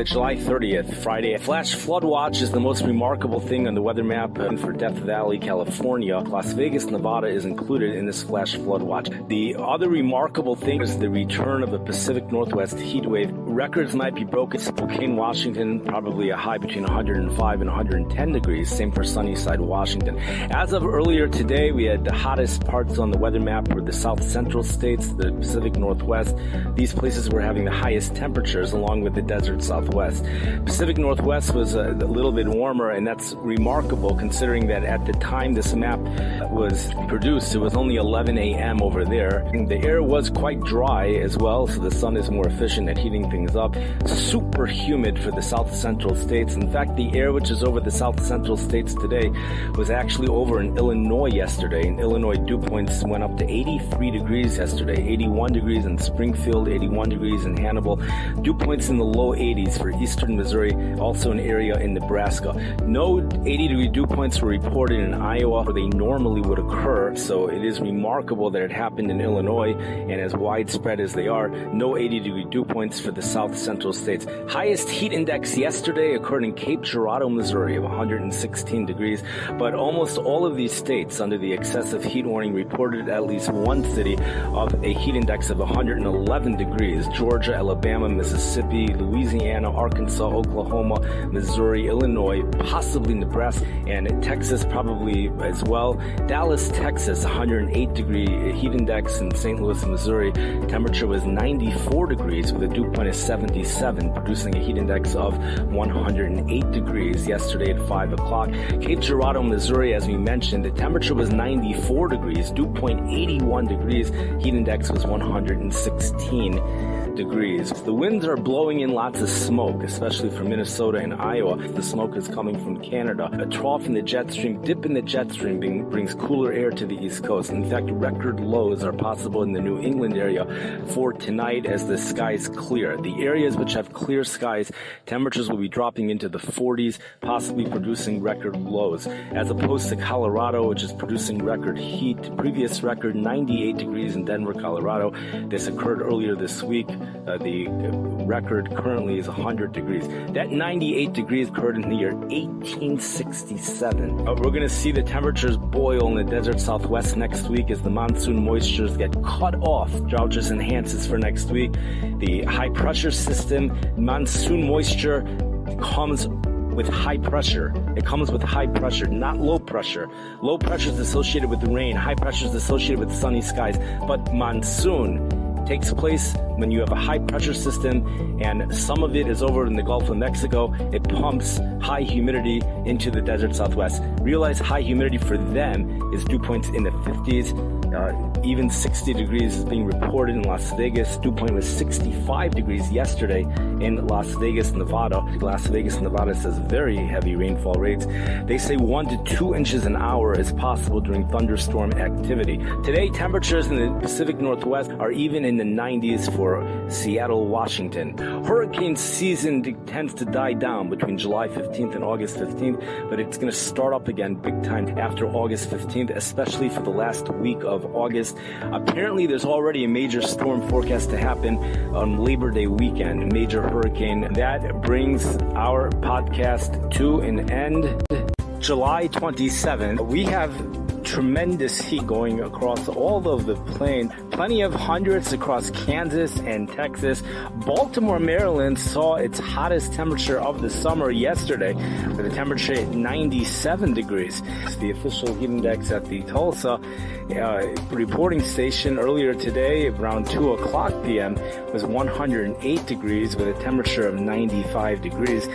July 30th, Friday. Flash flood watch is the most remarkable thing on the weather map for Death Valley, California. Las Vegas, Nevada is included in this flash flood watch. The other remarkable thing is the return of a Pacific Northwest heat wave. Records might be broken. Spokane, Washington, probably a high between 105 and 110 degrees. Same for Sunnyside, Washington. As of earlier today, we had the hottest parts on the weather map were the South Central states, the Pacific Northwest. These places were having the highest temperatures along with the desert Southwest. Pacific Northwest was a little bit warmer, and that's remarkable considering that at the time this map was produced, it was only 11 a.m. over there. And the air was quite dry as well, so the sun is more efficient at heating things up. Super humid for the South Central states. In fact, the air which is over the South Central states today was actually over in Illinois yesterday. In Illinois, dew points went up to 83 degrees yesterday, 81 degrees in Springfield, 81 degrees in Hannibal, dew points in the low 80s for eastern Missouri, also an area in Nebraska. No 80-degree dew points were reported in Iowa where they normally would occur, so it is remarkable that it happened in Illinois, and as widespread as they are, no 80-degree dew points for the South Central states. Highest heat index yesterday occurred in Cape Girardeau, Missouri of 116 degrees, but almost all of these states under the excessive heat warning reported at least one city of a heat index of 111 degrees. Georgia, Alabama, Mississippi, Louisiana, Arkansas, Oklahoma, Missouri, Illinois, possibly Nebraska, and Texas probably as well. Dallas, Texas, 108 degree heat index. In St. Louis, Missouri, temperature was 94 degrees with a dew point of 77, producing a heat index of 108 degrees yesterday at 5 o'clock. Cape Girardeau, Missouri, as we mentioned, the temperature was 94 degrees, dew point 81 degrees, heat index was 116 degrees. The winds are blowing in lots of smoke, especially from Minnesota and Iowa. The smoke is coming from Canada. A trough in the jet stream, dip in the jet stream brings cooler air to the East Coast. In fact, record lows are possible in the New England area for tonight as the skies clear. The areas which have clear skies, temperatures will be dropping into the 40s, possibly producing record lows, as opposed to Colorado, which is producing record heat. Previous record 98 degrees in Denver, Colorado. This occurred earlier this week. The record currently is 100 degrees. That 98 degrees occurred in the year 1867. We're going to see the temperatures boil in the desert Southwest next week as the monsoon moistures get cut off. Drought just enhances for next week. The high pressure system, monsoon moisture comes with high pressure. It comes with high pressure, not low pressure. Low pressure is associated with the rain. High pressure is associated with sunny skies. But monsoon takes place when you have a high pressure system, and some of it is over in the Gulf of Mexico. It pumps high humidity into the desert Southwest. Realize high humidity for them is dew points in the 50s. Even 60 degrees is being reported in Las Vegas. Dew point was 65 degrees yesterday in Las Vegas, Nevada. Las Vegas, Nevada says very heavy rainfall rates. They say 1 to 2 inches an hour is possible during thunderstorm activity. Today, temperatures in the Pacific Northwest are even in the 90s for Seattle, Washington. Hurricane season tends to die down between July 15th and August 15th, but it's going to start up again big time after August 15th, especially for the last week of August. Apparently, there's already a major storm forecast to happen on Labor Day weekend, a major hurricane. That brings our podcast to an end. July 27th, we have tremendous heat going across all of the plain. Plenty of hundreds across Kansas and Texas. Baltimore, Maryland saw its hottest temperature of the summer yesterday with a temperature at 97 degrees. The official heat index at the Tulsa reporting station earlier today around 2 o'clock p.m. was 108 degrees with a temperature of 95 degrees.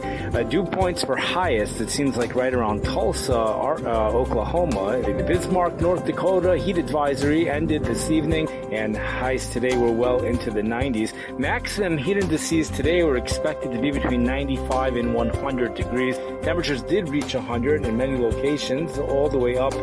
Dew points were highest, it seems like right around Tulsa, Oklahoma. The Bismarck, North Dakota heat advisory ended this evening, and highs today were well into the 90s. Maximum heat indices today were expected to be between 95 and 100 degrees. Temperatures did reach 100 in many locations, all the way up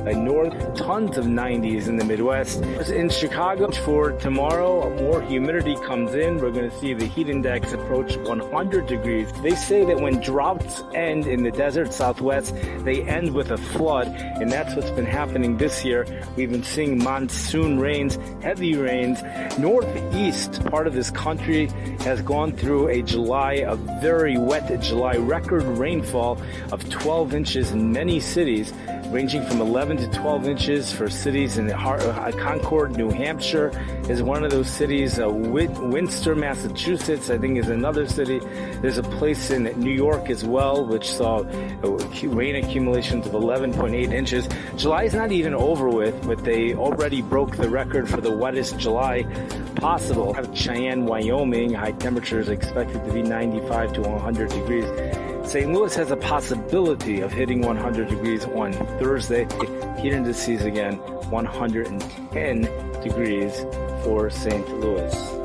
north, tons of 90s in the Midwest. In Chicago for tomorrow, more humidity comes in. We're going to see the heat index approach 100 degrees. They say that when droughts end in the desert Southwest, they end with a flood, and that's what's been happening this year. We've been seeing monsoon rains, heavy rains. Northeast part of this country has gone through a very wet July, record rainfall of 12 inches in many cities, ranging from 11 to 12 inches for cities in Concord, New Hampshire is one of those cities. Windsor, Massachusetts, I think, is another city. There's a place in New York as well, which saw rain accumulations of 11.8 inches. July is not even over with, but they already broke the record for the wettest July possible. Cheyenne, Wyoming, high temperatures expected to be 95 to 100 degrees. St. Louis has a possibility of hitting 100 degrees on Thursday. Heat indices again, 110 degrees for St. Louis.